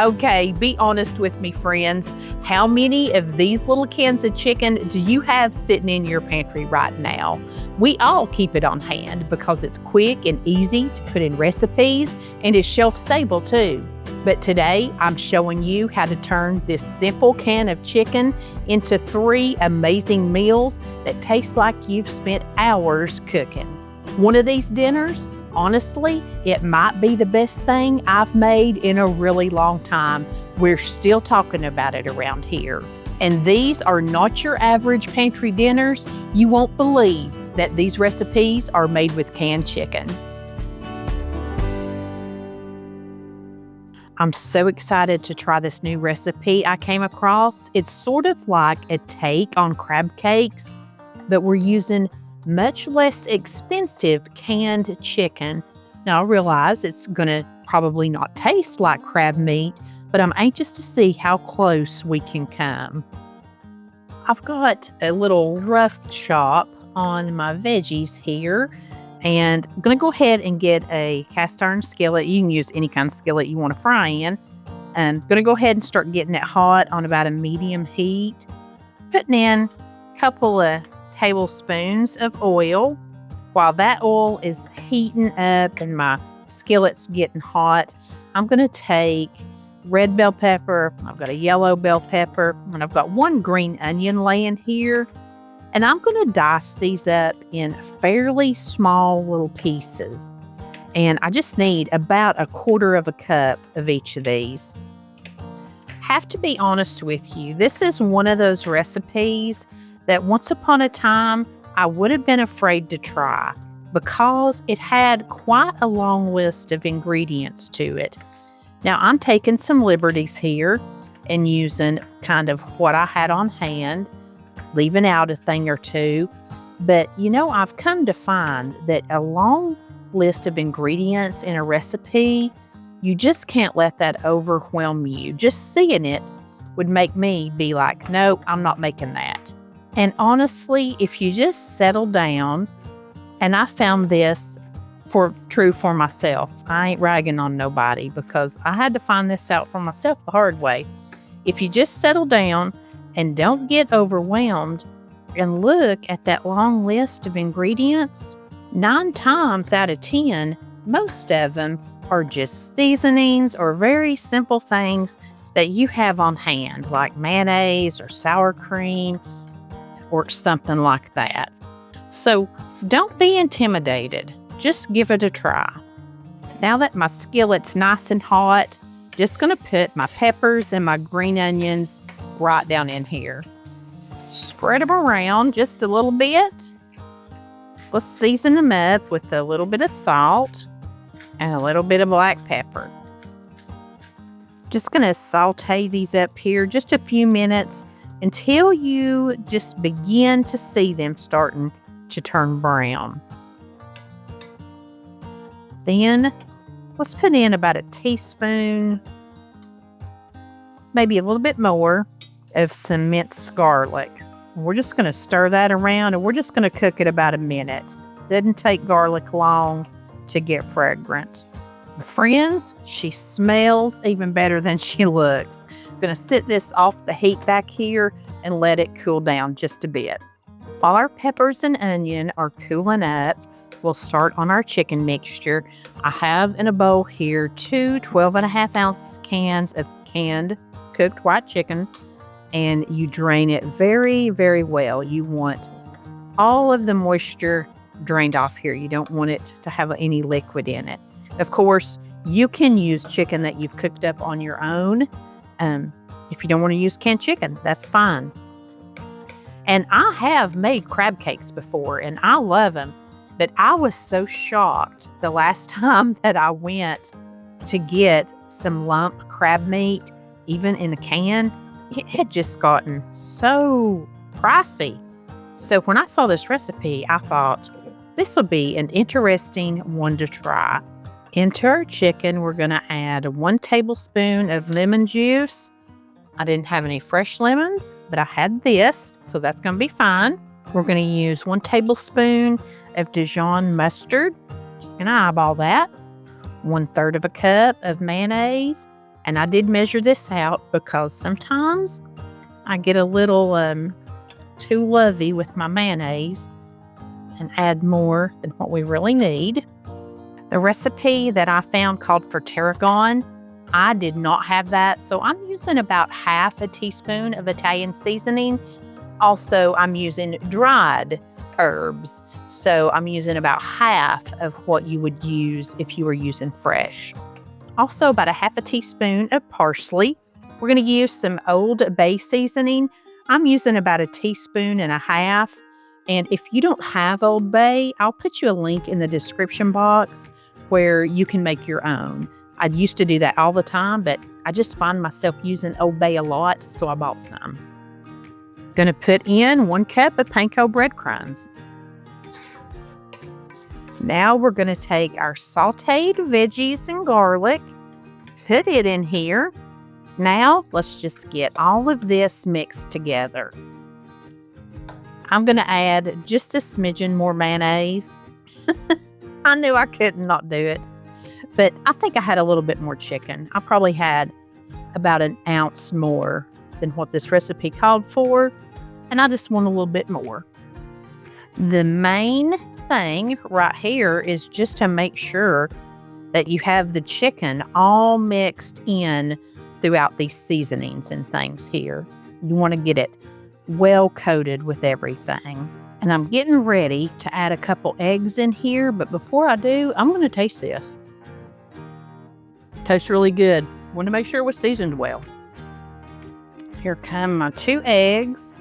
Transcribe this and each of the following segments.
Okay, be honest with me, friends. How many of these little cans of chicken do you have sitting in your pantry right now? We all keep it on hand because it's quick and easy to put in recipes and is shelf stable too. But today, I'm showing you how to turn this simple can of chicken into 3 amazing meals that taste like you've spent hours cooking. One of these dinners, honestly, it might be the best thing I've made in a really long time. We're still talking about it around here. And these are not your average pantry dinners. You won't believe that these recipes are made with canned chicken. I'm so excited to try this new recipe I came across. It's sort of like a take on crab cakes, but we're using much less expensive canned chicken. Now, I realize it's going to probably not taste like crab meat, but I'm anxious to see how close we can come. I've got a little rough chop on my veggies here, and I'm going to go ahead and get a cast iron skillet. You can use any kind of skillet you want to fry in. I'm going to go ahead and start getting it hot on about a medium heat, putting in a couple of tablespoons of oil. While that oil is heating up and my skillet's getting hot, I'm going to take red bell pepper, I've got a yellow bell pepper, and I've got 1 green onion laying here. And I'm going to dice these up in fairly small little pieces. And I just need about 1/4 cup of each of these. Have to be honest with you, this is one of those recipes that once upon a time I would have been afraid to try because it had quite a long list of ingredients to it. Now, I'm taking some liberties here and using kind of what I had on hand, leaving out a thing or two. But, I've come to find that a long list of ingredients in a recipe, you just can't let that overwhelm you. Just seeing it would make me be like, nope, I'm not making that. And honestly, if you just settle down, and I found this true for myself. I ain't ragging on nobody because I had to find this out for myself the hard way. If you just settle down and don't get overwhelmed and look at that long list of ingredients, 9 times out of 10, most of them are just seasonings or very simple things that you have on hand, like mayonnaise or sour cream or something like that. So don't be intimidated. Just give it a try. Now that my skillet's nice and hot, just going to put my peppers and my green onions right down in here. Spread them around just a little bit. Let's season them up with a little bit of salt and a little bit of black pepper. Just going to saute these up here just a few minutes until you just begin to see them starting to turn brown. Then let's put in about a teaspoon, maybe a little bit more, of some minced garlic. We're just going to stir that around and we're just going to cook it about a minute. Doesn't take garlic long to get fragrant. Friends, she smells even better than she looks. I'm going to sit this off the heat back here and let it cool down just a bit. While our peppers and onion are cooling up, we'll start on our chicken mixture. I have in a bowl here 2 12.5-ounce cans of canned cooked white chicken, and you drain it very, very well. You want all of the moisture drained off here. You don't want it to have any liquid in it. Of course, you can use chicken that you've cooked up on your own. If you don't want to use canned chicken, that's fine. And I have made crab cakes before, and I love them. But I was so shocked the last time that I went to get some lump crab meat, even in the can, it had just gotten so pricey. So when I saw this recipe, I thought, this will be an interesting one to try. Into our chicken, we're going to add 1 tablespoon of lemon juice. I didn't have any fresh lemons, but I had this, so that's going to be fine. We're going to use 1 tablespoon of Dijon mustard. Just going to eyeball that. 1/3 cup of mayonnaise. And I did measure this out because sometimes I get a little too lovey with my mayonnaise and add more than what we really need. The recipe that I found called for tarragon, I did not have that, so I'm using about half a teaspoon of Italian seasoning. Also, I'm using dried herbs, so I'm using about half of what you would use if you were using fresh. Also, about a half a teaspoon of parsley. We're going to use some Old Bay seasoning. I'm using about a teaspoon and a half. And if you don't have Old Bay, I'll put you a link in the description box where you can make your own. I used to do that all the time, but I just find myself using Old Bay a lot, so I bought some. Gonna put in 1 cup of panko breadcrumbs. Now we're gonna take our sauteed veggies and garlic, put it in here. Now let's just get all of this mixed together. I'm gonna add just a smidgen more mayonnaise. I knew I couldn't not do it, but I think I had a little bit more chicken. I probably had about an ounce more than what this recipe called for, and I just want a little bit more. The main thing right here is just to make sure that you have the chicken all mixed in throughout these seasonings and things here. You want to get it well coated with everything. And I'm getting ready to add a couple eggs in here, but before I do, I'm going to taste this. Tastes really good. Want to make sure it was seasoned well. Here come my 2 eggs.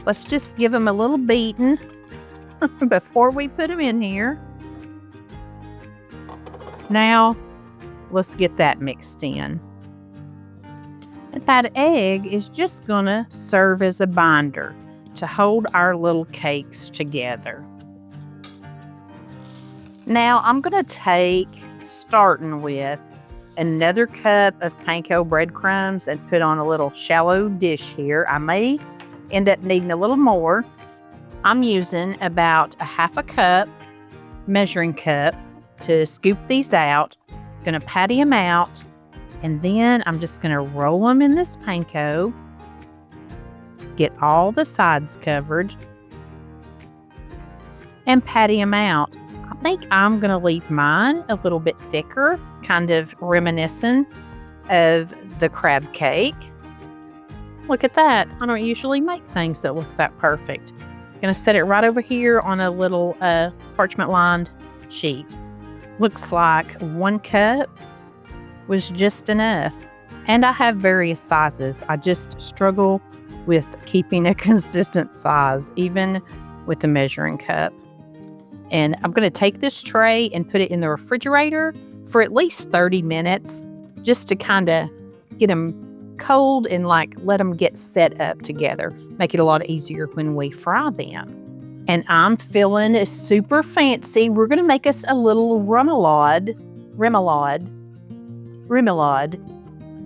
Let's just give them a little beating before we put them in here. Now, let's get that mixed in. And that egg is just going to serve as a binder to hold our little cakes together. Now I'm going to take, starting with, another cup of panko breadcrumbs and put on a little shallow dish here. I may end up needing a little more. I'm using about a half a cup measuring cup to scoop these out. Going to patty them out, and then I'm just going to roll them in this panko. Get all the sides covered and patty them out. I think I'm going to leave mine a little bit thicker, kind of reminiscent of the crab cake. Look at that. I don't usually make things that look that perfect. I'm going to set it right over here on a little parchment lined sheet. Looks like 1 cup was just enough. And I have various sizes. I just struggle with keeping a consistent size, even with the measuring cup. And I'm going to take this tray and put it in the refrigerator for at least 30 minutes, just to kind of get them cold and let them get set up together. Make it a lot easier when we fry them. And I'm feeling super fancy. We're going to make us a little remoulade.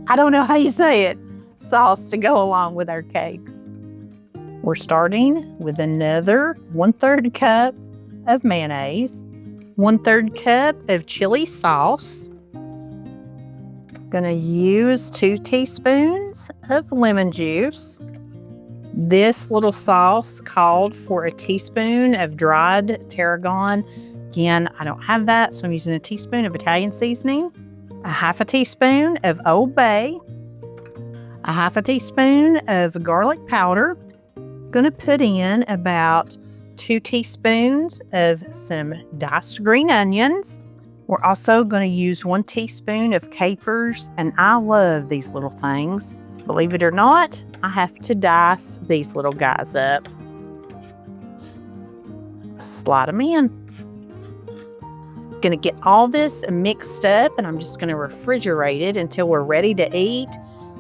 I don't know how you say it. Sauce to go along with our cakes. We're starting with another 1/3 cup of mayonnaise, 1/3 cup of chili sauce. Gonna use 2 teaspoons of lemon juice. This little sauce called for a teaspoon of dried tarragon. Again, I don't have that, so I'm using a teaspoon of Italian seasoning, a half a teaspoon of Old Bay, a half a teaspoon of garlic powder. Gonna put in about 2 teaspoons of some diced green onions. We're also going to use 1 teaspoon of capers, and I love these little things. Believe it or not, I have to dice these little guys up. Slide them in. Going to get all this mixed up, and I'm just going to refrigerate it until we're ready to eat.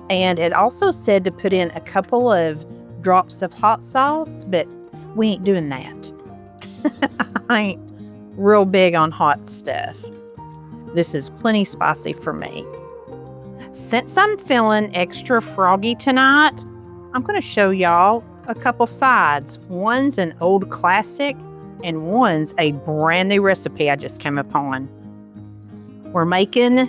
And it also said to put in a couple of drops of hot sauce, but we ain't doing that. I ain't real big on hot stuff. This is plenty spicy for me. Since I'm feeling extra froggy tonight, I'm going to show y'all a couple sides. One's an old classic, and one's a brand new recipe I just came upon. We're making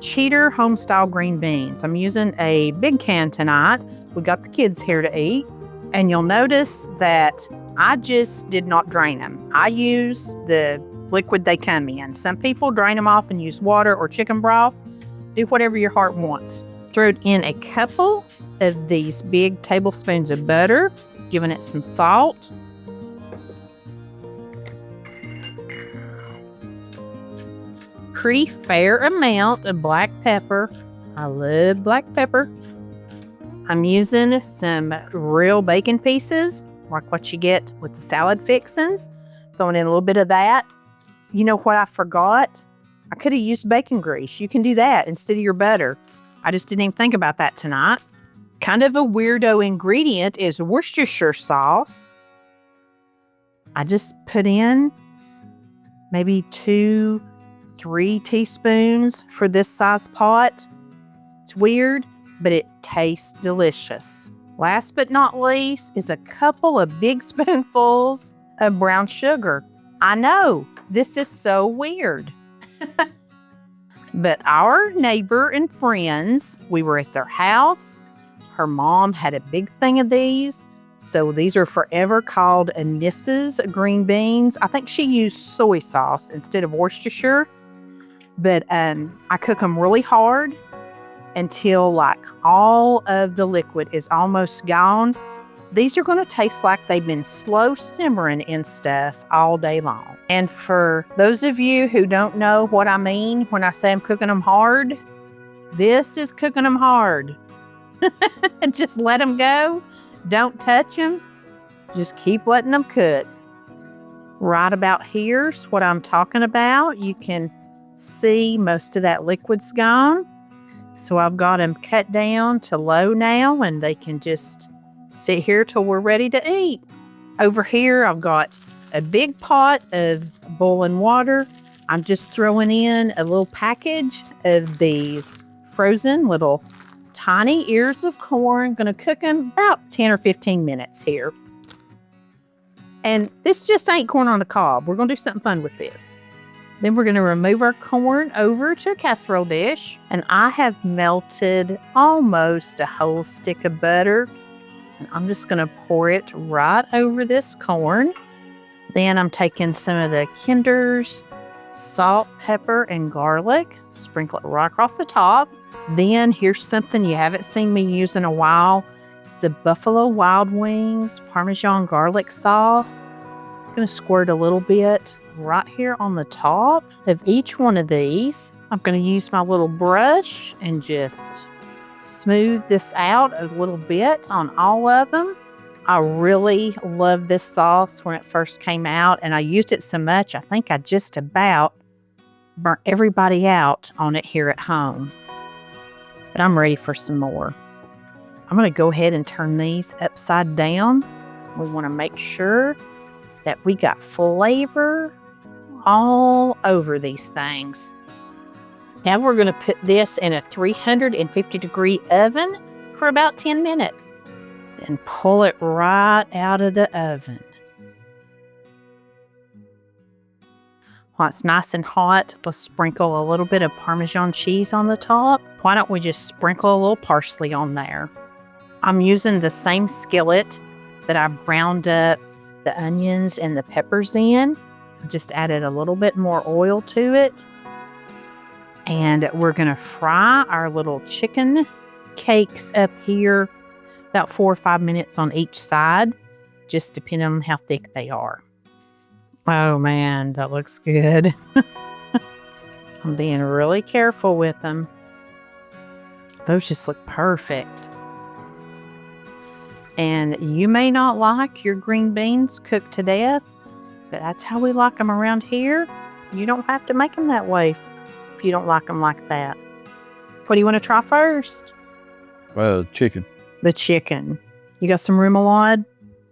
cheater home-style green beans. I'm using a big can tonight. We got the kids here to eat. And you'll notice that I just did not drain them. I use the liquid they come in. Some people drain them off and use water or chicken broth. Do whatever your heart wants. Throw in a couple of these big tablespoons of butter, giving it some salt. Pretty fair amount of black pepper. I love black pepper. I'm using some real bacon pieces, like what you get with the salad fixings. Throwing in a little bit of that. You know what I forgot? I could have used bacon grease. You can do that instead of your butter. I just didn't even think about that tonight. Kind of a weirdo ingredient is Worcestershire sauce. I just put in maybe 2-3 teaspoons for this size pot. It's weird, but it tastes delicious. Last but not least is a couple of big spoonfuls of brown sugar. I know, this is so weird. But our neighbor and friends, we were at their house. Her mom had a big thing of these. So these are forever called Anissa's green beans. I think she used soy sauce instead of Worcestershire. But I cook them really hard until like all of the liquid is almost gone. These are going to taste like they've been slow simmering in stuff all day long. And for those of you who don't know what I mean when I say I'm cooking them hard, this is cooking them hard. Just let them go. Don't touch them. Just keep letting them cook. Right about here's what I'm talking about. You can see most of that liquid's gone. So I've got them cut down to low now, and they can just sit here till we're ready to eat. Over here, I've got a big pot of boiling water. I'm just throwing in a little package of these frozen little tiny ears of corn. Gonna cook them about 10 or 15 minutes here. And this just ain't corn on the cob. We're gonna do something fun with this. Then we're gonna remove our corn over to a casserole dish. And I have melted almost a whole stick of butter. And I'm just gonna pour it right over this corn. Then I'm taking some of the Kinder's salt, pepper, and garlic. Sprinkle it right across the top. Then here's something you haven't seen me use in a while. It's the Buffalo Wild Wings Parmesan garlic sauce. I'm gonna squirt a little bit right here on the top of each one of these. I'm gonna use my little brush and just smooth this out a little bit on all of them. I really love this sauce when it first came out, and I used it so much, I think I just about burnt everybody out on it here at home. But I'm ready for some more. I'm gonna go ahead and turn these upside down. We wanna make sure that we got flavor all over these things. Now we're gonna put this in a 350-degree oven for about 10 minutes. Then pull it right out of the oven. While it's nice and hot, let's sprinkle a little bit of Parmesan cheese on the top. Why don't we just sprinkle a little parsley on there? I'm using the same skillet that I browned up the onions and the peppers in. Just added a little bit more oil to it. And we're gonna fry our little chicken cakes up here about 4 or 5 minutes on each side, just depending on how thick they are. Oh man, that looks good. I'm being really careful with them. Those just look perfect. And you may not like your green beans cooked to death, but that's how we like them around here. You don't have to make them that way if you don't like them like that. What do you want to try first? Chicken. The chicken. You got some remoulade?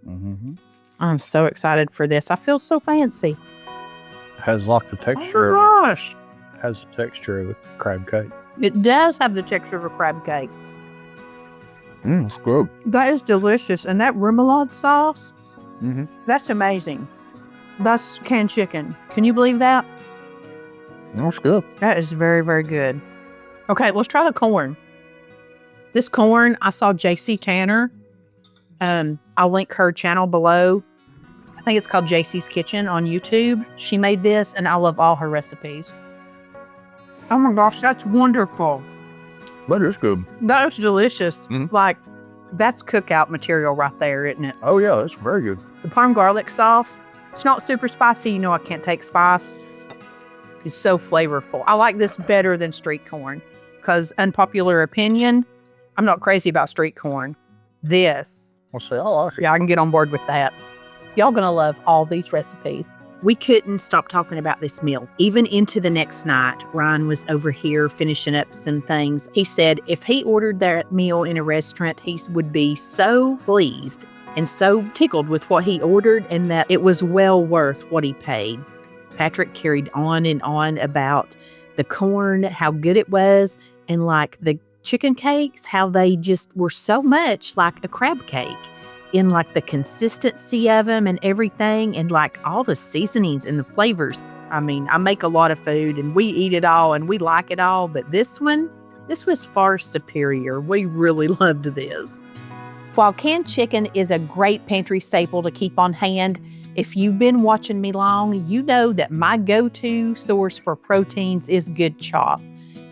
Mm-hmm. I'm so excited for this. I feel so fancy. Has like the texture. Oh my gosh. Has the texture of a crab cake. It does have the texture of a crab cake. It's good. That is delicious. And that remoulade sauce, Mm-hmm. that's amazing. That's canned chicken. Can you believe that? That's good. That is very, very good. Okay, let's try the corn. This corn, I saw JC Tanner. I'll link her channel below. I think it's called JC's Kitchen on YouTube. She made this, and I love all her recipes. Oh my gosh, that's wonderful. That is good. That is delicious. Mhm. Like, that's cookout material right there, isn't it? Oh, yeah, that's very good. The parm garlic sauce, it's not super spicy. You know I can't take spice. It's so flavorful. I like this better than street corn because, unpopular opinion, I'm not crazy about street corn. This, I'll say I like it. yeah, I can get on board with that. Y'all gonna love all these recipes. We couldn't stop talking about this meal. Even into the next night, Ryan was over here finishing up some things. He said if he ordered that meal in a restaurant, he would be so pleased and so tickled with what he ordered and that it was well worth what he paid. Patrick carried on and on about the corn, how good it was, and like the chicken cakes, how they just were so much like a crab cake in like the consistency of them and everything, and like all the seasonings and the flavors. I mean, I make a lot of food and we eat it all and we like it all, but this was far superior. We really loved this. While canned chicken is a great pantry staple to keep on hand, if you've been watching me long, you know that my go-to source for proteins is Good Chop,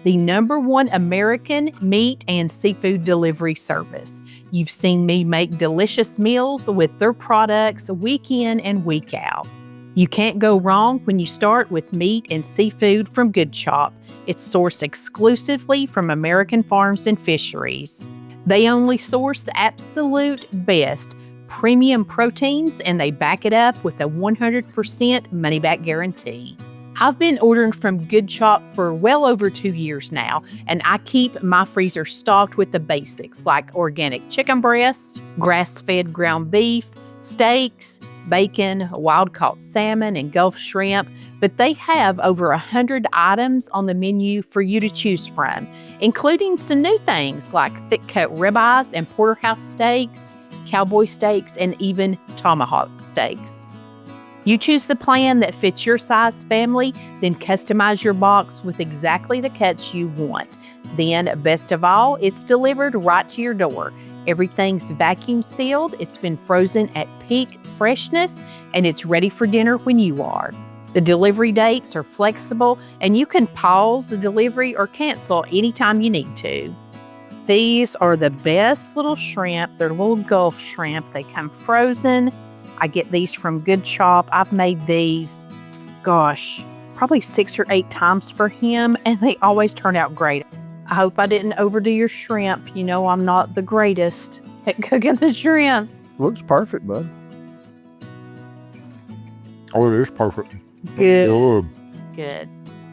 the #1 American meat and seafood delivery service. You've seen me make delicious meals with their products week in and week out. You can't go wrong when you start with meat and seafood from Good Chop. It's sourced exclusively from American farms and fisheries. They only source the absolute best premium proteins, and they back it up with a 100% money-back guarantee. I've been ordering from Good Chop for well over 2 years now, and I keep my freezer stocked with the basics like organic chicken breast, grass-fed ground beef, steaks, bacon, wild-caught salmon, and Gulf shrimp, but they have over 100 items on the menu for you to choose from, including some new things like thick-cut ribeyes and porterhouse steaks, cowboy steaks, and even tomahawk steaks. You choose the plan that fits your size family, then customize your box with exactly the cuts you want. Then, best of all, it's delivered right to your door. Everything's vacuum sealed, it's been frozen at peak freshness, and it's ready for dinner when you are. The delivery dates are flexible, and you can pause the delivery or cancel anytime you need to. These are the best little shrimp. They're little Gulf shrimp. They come frozen. I get these from Good Chop. I've made these, gosh, probably 6 or 8 times for him, and they always turn out great. I hope I didn't overdo your shrimp. You know I'm not the greatest at cooking the shrimps. Looks perfect, bud. Oh, it is perfect. Good. Good.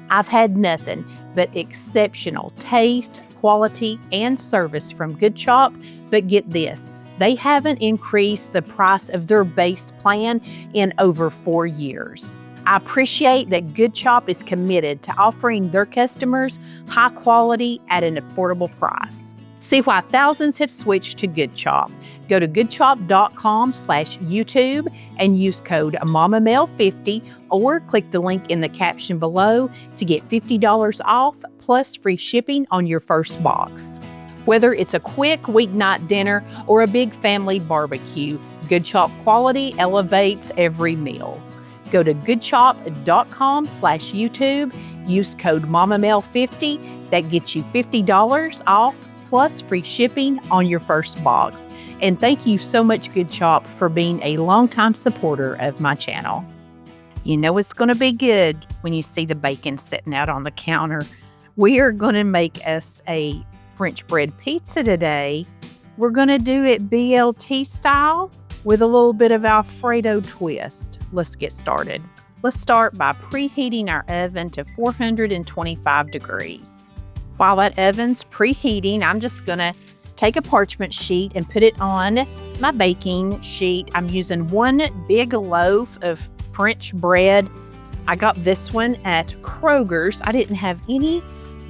I've had nothing but exceptional taste, quality, and service from Good Chop, but get this, they haven't increased the price of their base plan in over 4 years. I appreciate that Good Chop is committed to offering their customers high quality at an affordable price. See why thousands have switched to Good Chop. Go to goodchop.com/YouTube and use code MommaMail50 or click the link in the caption below to get $50 off plus free shipping on your first box. Whether it's a quick weeknight dinner or a big family barbecue, Good Chop quality elevates every meal. Go to goodchop.com/YouTube, use code MommaMail50. That gets you $50 off plus free shipping on your first box. And thank you so much, Good Chop, for being a longtime supporter of my channel. You know it's going to be good when you see the bacon sitting out on the counter. We are going to make us a French bread pizza today. We're going to do it BLT style with a little bit of Alfredo twist. Let's get started. Let's start by preheating our oven to 425 degrees. While that oven's preheating, I'm just going to take a parchment sheet and put it on my baking sheet. I'm using 1 big loaf of French bread. I got this one at Kroger's. I didn't have any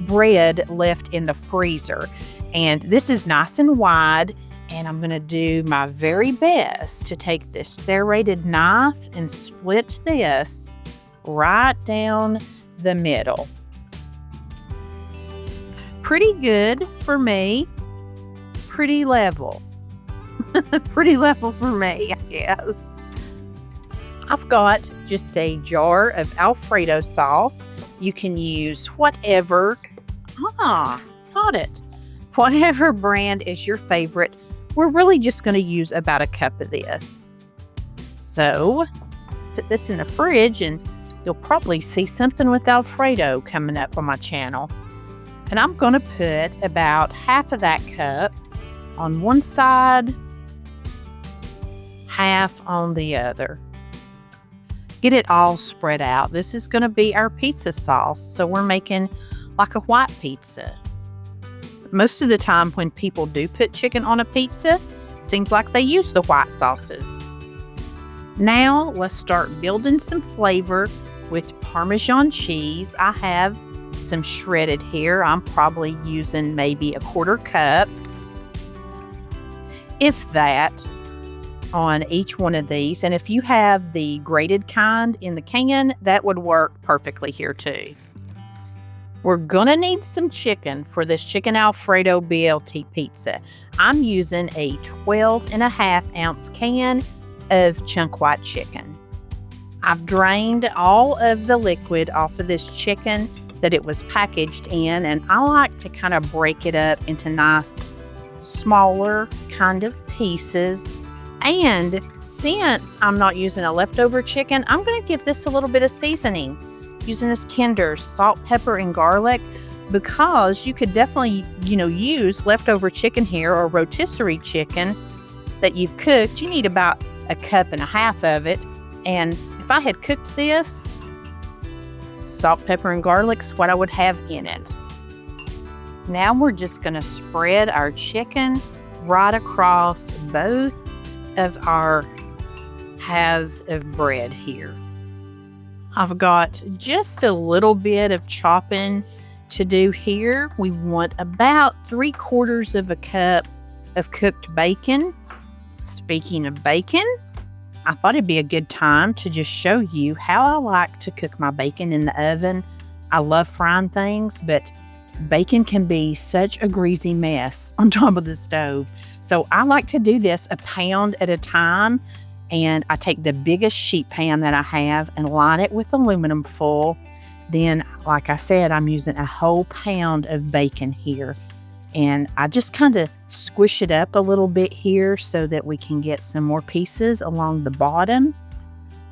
bread left in the freezer. And this is nice and wide. And I'm going to do my very best to take this serrated knife and split this right down the middle. pretty good for me. Pretty level. Pretty level for me, I guess. I've got just a jar of Alfredo sauce. You can use whatever. Got it. Whatever brand is your favorite. We're really just going to use about a cup of this. So, put this in the fridge and you'll probably see something with Alfredo coming up on my channel. And I'm going to put about half of that cup on one side, half on the other. Get it all spread out. This is going to be our pizza sauce. So we're making like a white pizza. Most of the time when people do put chicken on a pizza, seems like they use the white sauces. Now let's start building some flavor with Parmesan cheese. I have some shredded here. I'm probably using maybe a 1/4 cup, if that, on each one of these. And if you have the grated kind in the can, that would work perfectly here too. We're gonna need some chicken for this chicken Alfredo BLT pizza. I'm using a 12.5-ounce can of chunk white chicken. I've drained all of the liquid off of this chicken that it was packaged in, and I like to kind of break it up into nice, smaller kind of pieces. And since I'm not using a leftover chicken, I'm going to give this a little bit of seasoning. Using this Kinder's salt, pepper, and garlic, because you could definitely, use leftover chicken here or rotisserie chicken that you've cooked. You need about 1.5 cups of it. And if I had cooked this, salt, pepper, and garlic's what I would have in it. Now we're just going to spread our chicken right across both of our halves of bread here. I've got just a little bit of chopping to do here. We want about 3/4 cup of cooked bacon. Speaking of bacon, I thought it'd be a good time to just show you how I like to cook my bacon in the oven. I love frying things, but bacon can be such a greasy mess on top of the stove. So I like to do this a pound at a time. And I take the biggest sheet pan that I have and line it with aluminum foil. Then, like I said, I'm using a whole pound of bacon here. And I just kind of squish it up a little bit here so that we can get some more pieces along the bottom.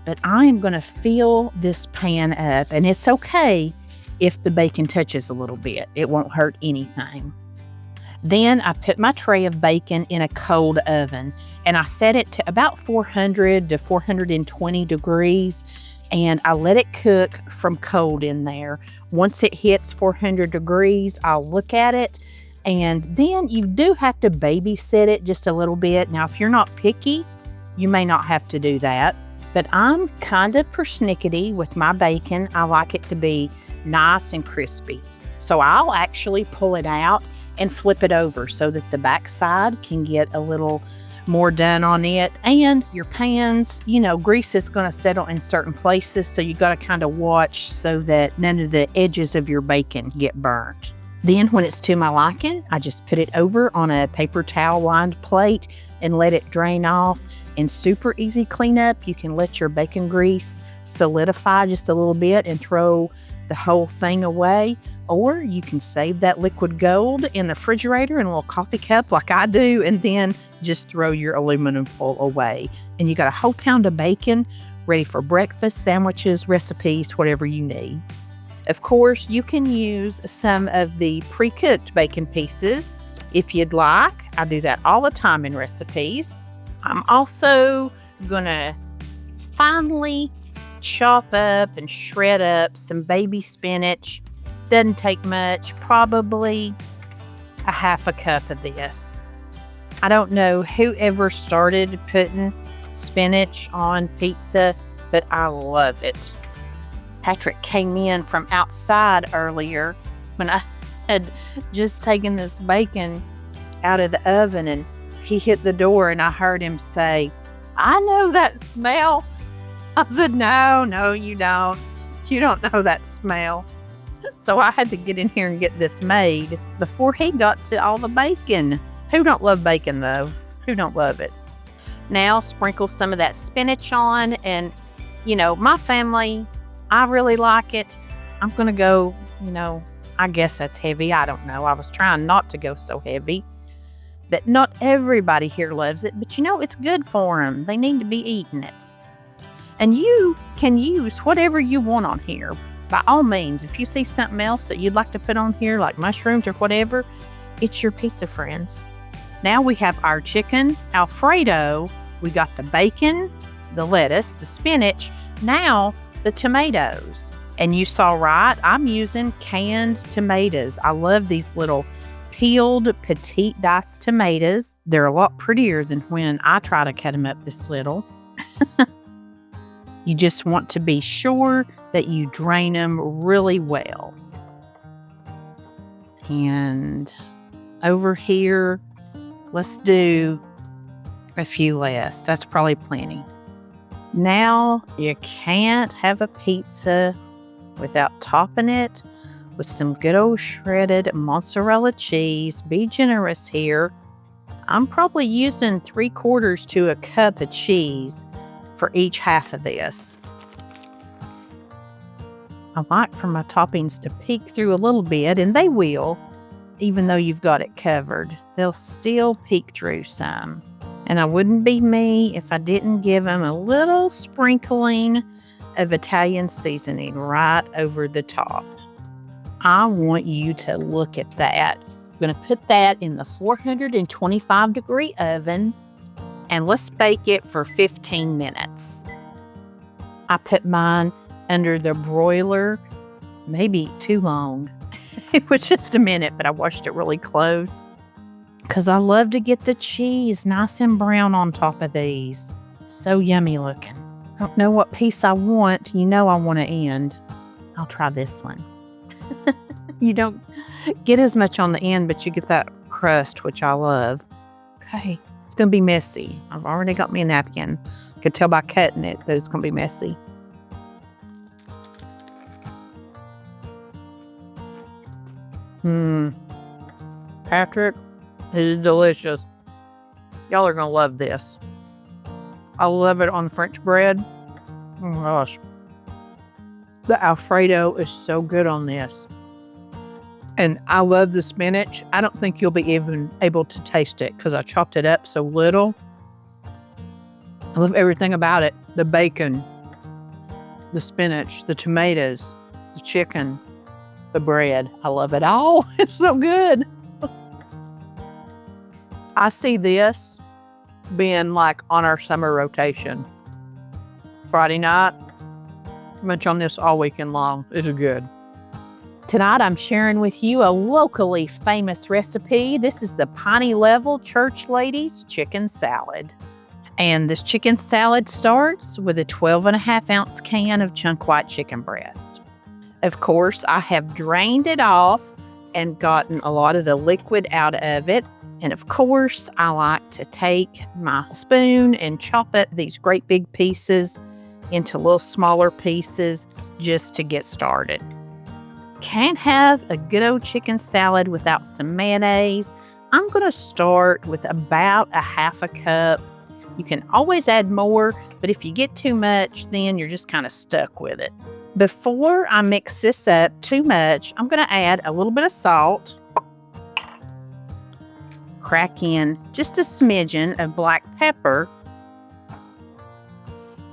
But I am going to fill this pan up, and it's okay if the bacon touches a little bit. It won't hurt anything. Then I put my tray of bacon in a cold oven, and I set it to about 400 to 420 degrees, and I let it cook from cold in there. Once it hits 400 degrees, I'll look at it, and then you do have to babysit it just a little bit. Now, if you're not picky, you may not have to do that, but I'm kind of persnickety with my bacon. I like it to be nice and crispy. So I'll actually pull it out and flip it over so that the back side can get a little more done on it. And your pans, grease is going to settle in certain places, so you got to kind of watch so that none of the edges of your bacon get burnt. Then when it's to my liking, I just put it over on a paper towel lined plate and let it drain off. And super easy cleanup. You can let your bacon grease solidify just a little bit and throw the whole thing away. Or you can save that liquid gold in the refrigerator in a little coffee cup like I do, and then just throw your aluminum foil away. And you got a whole pound of bacon ready for breakfast, sandwiches, recipes, whatever you need. Of course, you can use some of the pre-cooked bacon pieces if you'd like. I do that all the time in recipes. I'm also gonna finely chop up and shred up some baby spinach. Doesn't take much, probably 1/2 cup of this. I don't know whoever started putting spinach on pizza, but I love it. Patrick came in from outside earlier when I had just taken this bacon out of the oven, and he hit the door and I heard him say, "I know that smell." I said, No, you don't. You don't know that smell. So I had to get in here and get this made before he got to all the bacon. Who don't love bacon though? Who don't love it? Now sprinkle some of that spinach on, and my family, I really like it. I'm gonna go, I guess that's heavy. I don't know. I was trying not to go so heavy. But not everybody here loves it, but it's good for them. They need to be eating it. And you can use whatever you want on here. By all means, if you see something else that you'd like to put on here, like mushrooms or whatever, it's your pizza friends. Now we have our chicken Alfredo. We got the bacon, the lettuce, the spinach, now the tomatoes. And you saw right, I'm using canned tomatoes. I love these little peeled petite diced tomatoes. They're a lot prettier than when I try to cut them up this little. You just want to be sure that you drain them really well. And over here, let's do a few less. That's probably plenty. Now, you can't have a pizza without topping it with some good old shredded mozzarella cheese. Be generous here. I'm probably using 3/4 to a cup of cheese for each half of this. I like for my toppings to peek through a little bit, and they will, even though you've got it covered. They'll still peek through some. And I wouldn't be me if I didn't give them a little sprinkling of Italian seasoning right over the top. I want you to look at that. I'm going to put that in the 425-degree oven, and let's bake it for 15 minutes. I put mine under the broiler, maybe too long. It was just a minute, but I watched it really close because I love to get the cheese nice and brown on top of these. So yummy looking. I don't know what piece I want. I want to end. I'll try this one. You don't get as much on the end, but you get that crust, which I love. Okay, it's going to be messy. I've already got me a napkin. I could tell by cutting it that it's going to be messy. Patrick, this is delicious. Y'all are going to love this. I love it on French bread. Oh my gosh. The Alfredo is so good on this. And I love the spinach. I don't think you'll be even able to taste it because I chopped it up so little. I love everything about it. The bacon, the spinach, the tomatoes, the chicken, the bread. I love it all. It's so good. I see this being like on our summer rotation. Friday night, munch on this all weekend long. It's good. Tonight, I'm sharing with you a locally famous recipe. This is the Piney Level Church Ladies Chicken Salad. And this chicken salad starts with a 12.5-ounce can of chunk white chicken breast. Of course, I have drained it off and gotten a lot of the liquid out of it. And of course, I like to take my spoon and chop up these great big pieces into little smaller pieces just to get started. Can't have a good old chicken salad without some mayonnaise. I'm going to start with about a 1/2 cup. You can always add more, but if you get too much, then you're just kind of stuck with it. Before I mix this up too much, I'm going to add a little bit of salt, crack in just a smidgen of black pepper,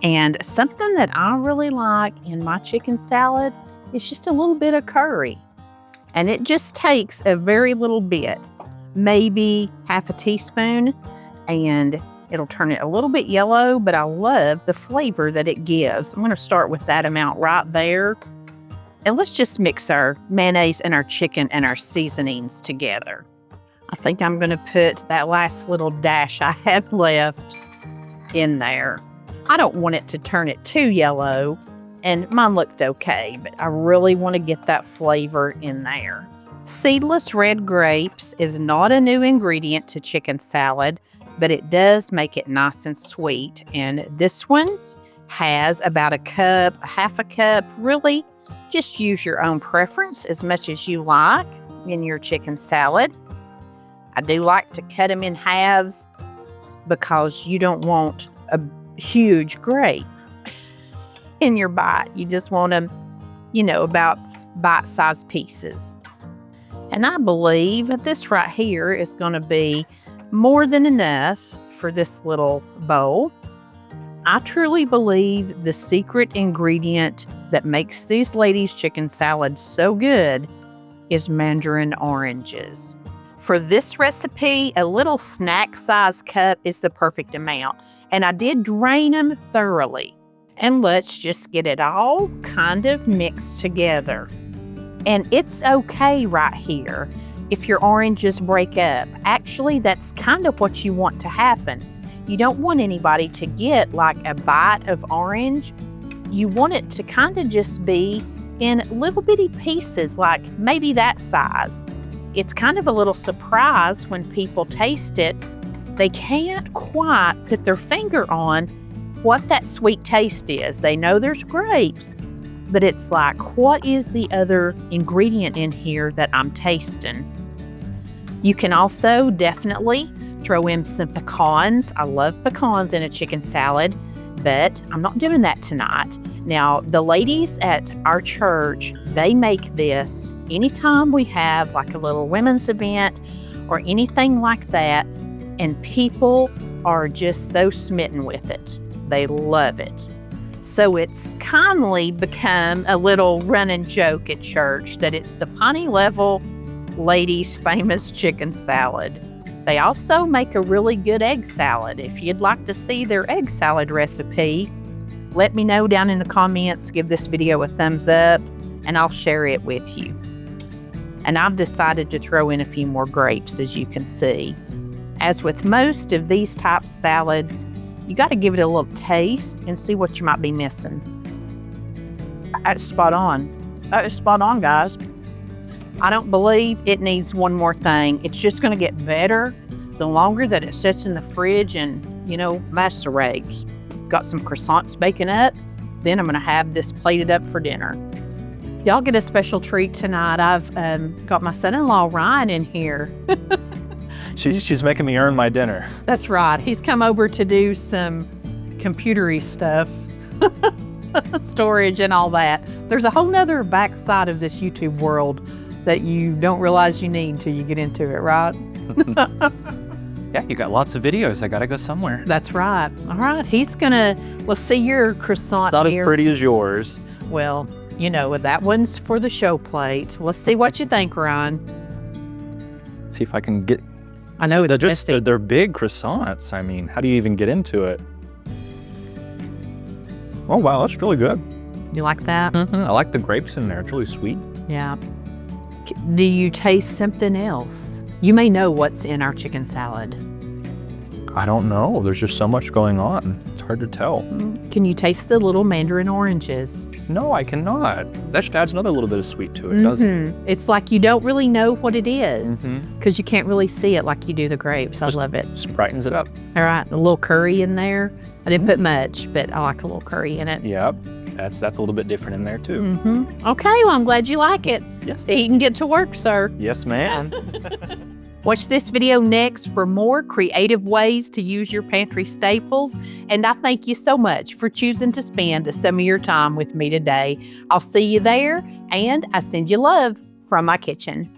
and something that I really like in my chicken salad is just a little bit of curry. And it just takes a very little bit, maybe 1/2 teaspoon, and it'll turn it a little bit yellow, but I love the flavor that it gives. I'm going to start with that amount right there. And let's just mix our mayonnaise and our chicken and our seasonings together. I think I'm going to put that last little dash I have left in there. I don't want it to turn it too yellow, and mine looked okay, but I really want to get that flavor in there. Seedless red grapes is not a new ingredient to chicken salad, but it does make it nice and sweet. And this one has about a cup, 1/2 cup, really Just use your own preference as much as you like in your chicken salad. I do like to cut them in halves because you don't want a huge grape in your bite. You just want them, about bite-sized pieces. And I believe that this right here is going to be more than enough for this little bowl. I truly believe the secret ingredient that makes these ladies' chicken salad so good is mandarin oranges. For this recipe, a little snack-sized cup is the perfect amount, and I did drain them thoroughly. And let's just get it all kind of mixed together. And it's okay right here if your oranges break up. Actually, that's kind of what you want to happen. You don't want anybody to get like a bite of orange. You want it to kind of just be in little bitty pieces, like maybe that size. It's kind of a little surprise when people taste it. They can't quite put their finger on what that sweet taste is. They know there's grapes, but it's like, what is the other ingredient in here that I'm tasting? You can also definitely throw in some pecans. I love pecans in a chicken salad, but I'm not doing that tonight. Now, the ladies at our church, they make this anytime we have like a little women's event or anything like that, and people are just so smitten with it. They love it. So it's kindly become a little running joke at church that it's the Pawnee Level ladies' famous chicken salad. They also make a really good egg salad. If you'd like to see their egg salad recipe, let me know down in the comments. Give this video a thumbs up and I'll share it with you. And I've decided to throw in a few more grapes, as you can see. As with most of these type salads, you got to give it a little taste and see what you might be missing. That's spot on. That is spot on, guys. I don't believe it needs one more thing. It's just going to get better the longer that it sits in the fridge and, macerates. Got some croissants baking up. Then I'm going to have this plated up for dinner. Y'all get a special treat tonight. I've got my son-in-law Ryan in here. She's making me earn my dinner. That's right. He's come over to do some computery stuff, storage and all that. There's a whole nother backside of this YouTube world that you don't realize you need till you get into it, right? Yeah, you got lots of videos. I gotta go somewhere. That's right. All right. Let's see your croissant Not here. as pretty as yours. Well, that one's for the show plate. Let's see what you think, Ryan. See if I can get... I know it's they're big croissants. I mean, how do you even get into it? Oh, wow, that's really good. You like that? Mm-hmm. I like the grapes in there. It's really sweet. Yeah. Do you taste something else? You may know what's in our chicken salad. I don't know. There's just so much going on. It's hard to tell. Can you taste the little mandarin oranges? No, I cannot. That just adds another little bit of sweet to it, doesn't it? It's like you don't really know what it is Mm-hmm. because you can't really see it like you do the grapes. I love it. Just brightens it up. All right, a little curry in there. I didn't put much, but I like a little curry in it. Yep. That's a little bit different in there, too. Okay, well, I'm glad you like it. Yes. So you can get to work, sir. Yes, ma'am. Watch this video next for more creative ways to use your pantry staples. And I thank you so much for choosing to spend some of your time with me today. I'll see you there, and I send you love from my kitchen.